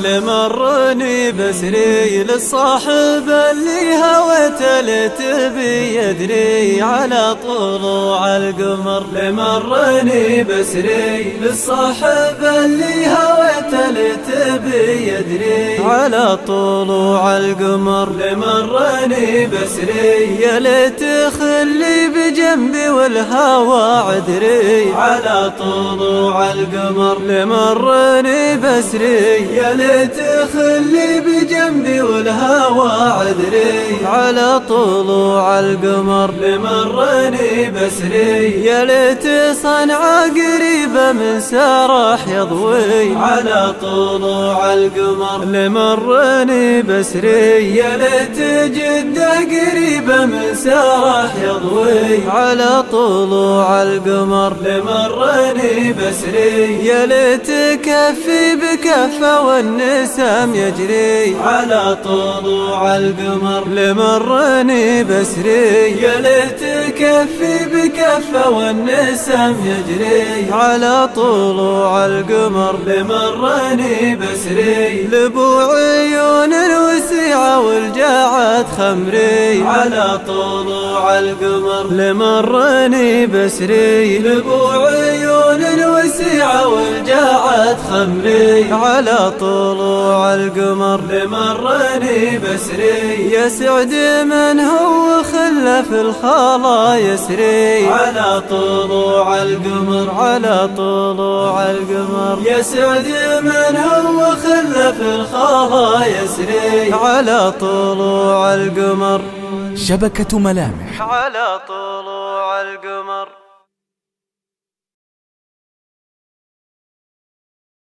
لمرني بسري للصاحب اللي هويته لتبي يدري على طلوع القمر. لمرني بسري للصاحب اللي هويته لتبي يدري على طلوع القمر. لمرني بسري يا ليت خلي بجنبي والهوى عذري على طلوع القمر. لمرني بسري يا ليت خلي بجنبي والهوى عذري على طلوع القمر. لمرني بسري يا ليت صنعاء قريبة من سراح يضوي على طلوع القمر. لمرني بسري يا ليت جدة قريبة من سراح يضوي على طلوع القمر. لمرني بسري يا ليت كفي بكفة والنسم يجري على طلوع القمر. لمرني بسري يا ليت كفي بكفة والنسم يجري على طلوع القمر. لمرني بسري لبو عيون الوسيعة والجاعة خمري على طلوع القمر. لمرني بسري لبو عيون الوسيعة والجاعة خمري على طلوع القمر. لمرني بسري يا سعد من هو خلف الخلا يسري على طلوع القمر. على طلوع القمر يا سعد من هو خلف الخلا يسري على طلوع القمر. شبكة ملامح على طلوع القمر.